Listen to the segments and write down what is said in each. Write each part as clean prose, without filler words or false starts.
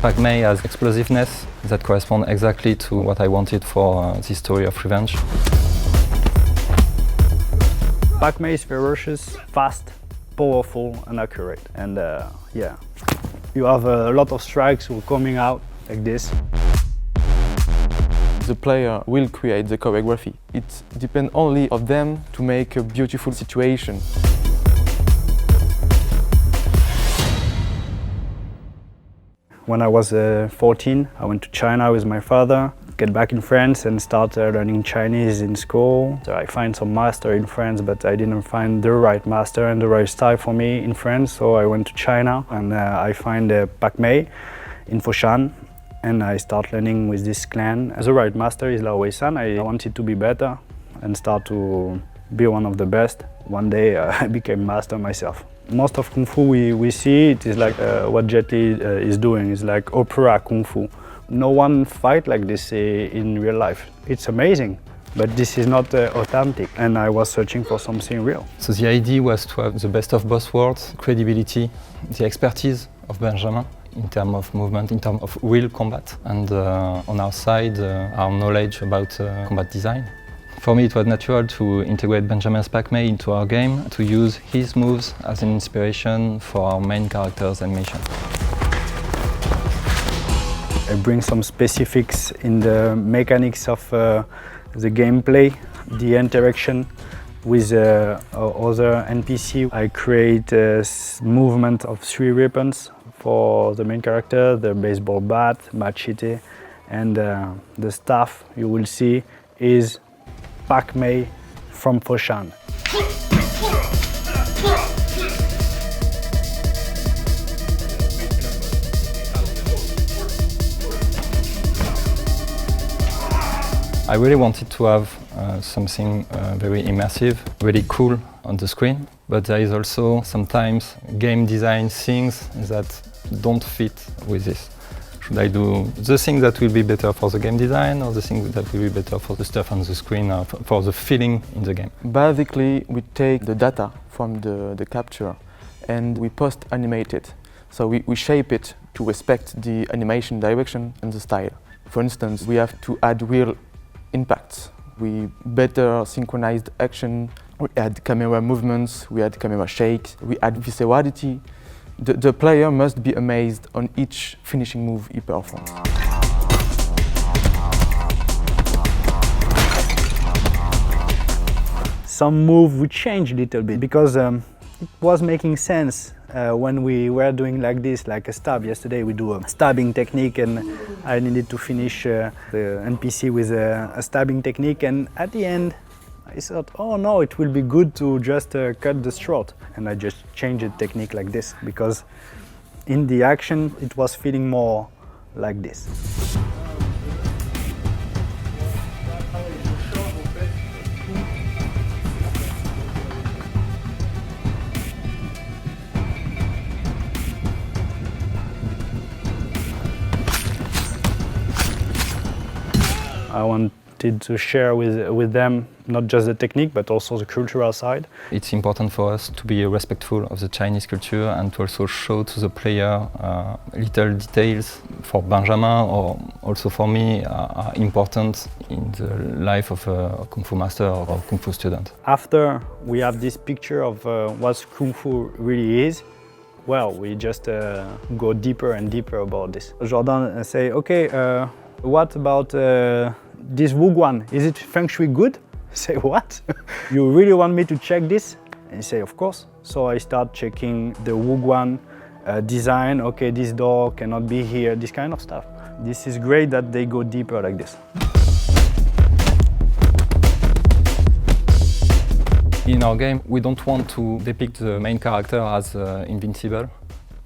Pac-Man has explosiveness that corresponds exactly to what I wanted for this story of revenge. Pac-Man is ferocious, fast, powerful and accurate. And yeah, you have a lot of strikes coming out like this. The player will create the choreography. It depends only on them to make a beautiful situation. When I was 14, I went to China with my father, get back in France and start learning Chinese in school. So I find some master in France, but I didn't find the right master and the right style for me in France. So I went to China and I find Pac-Man in Foshan. And I start learning with this clan. The right master is Lao Wei-san. I wanted to be better and start to be one of the best. One day I became master myself. Most of Kung Fu we see, it is like what Jet Li is doing. It's like opera Kung Fu. No one fight like this in real life. It's amazing, but this is not authentic. And I was searching for something real. So the idea was to have the best of both worlds, credibility, the expertise of Benjamin in terms of movement, in terms of real combat, and on our side, our knowledge about combat design. For me, it was natural to integrate Benjamin's Pac-Man into our game, to use his moves as an inspiration for our main character's animation. I bring some specifics in the mechanics of the gameplay, the interaction with other NPC. I create a movement of 3 weapons for the main character, the baseball bat, machete, and the staff you will see is Pac-Man from Foshan. I really wanted to have something very immersive, really cool on the screen, but there is also sometimes game design things that don't fit with this. Should I do the thing that will be better for the game design or the thing that will be better for the stuff on the screen or for the feeling in the game? Basically, we take the data from the capture and we post-animate it. So we shape it to respect the animation direction and the style. For instance, we have to add real impacts. We better synchronized action, we add camera movements, we add camera shakes, we add viscerality. The player must be amazed on each finishing move he performs. Some move we changed a little bit because it was making sense when we were doing like this, like a stab. Yesterday we do a stabbing technique and I needed to finish the NPC with a stabbing technique, and at the end I thought, oh no, it will be good to just cut the throat. And I just changed the technique like this because in the action it was feeling more like this. I wanted to share with them not just the technique but also the cultural side. It's important for us to be respectful of the Chinese culture and to also show to the player little details for Benjamin or also for me are important in the life of a Kung Fu master or a Kung Fu student. After we have this picture of what Kung Fu really is, well, we just go deeper and deeper about this. Jordan say, okay, what about this Wuguan? Is it feng shui good? I say, what? You really want me to check this? And he say, of course. So I start checking the Wuguan design. Okay, this door cannot be here, this kind of stuff. This is great that they go deeper like this. In our game, we don't want to depict the main character as invincible.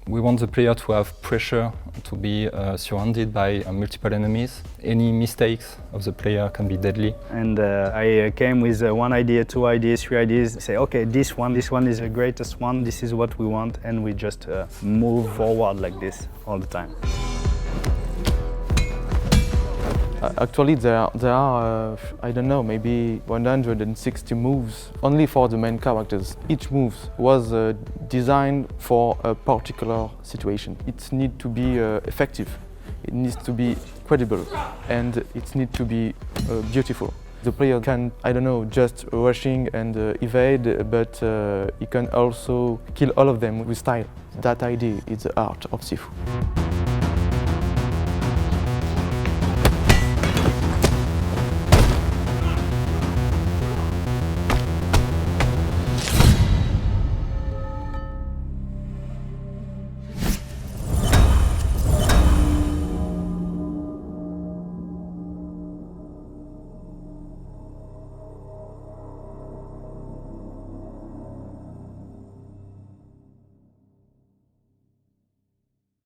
We want the player to have pressure, to be surrounded by multiple enemies. Any mistakes of the player can be deadly. And I came with 1 idea, 2 ideas, 3 ideas. Say, okay, this one is the greatest one, this is what we want, and we just move forward like this all the time. Actually, there are I don't know, maybe 160 moves only for the main characters. Each move was designed for a particular situation. It needs to be effective, it needs to be credible, and it needs to be beautiful. The player can, I don't know, just rushing and evade, but he can also kill all of them with style. That idea is the art of Sifu.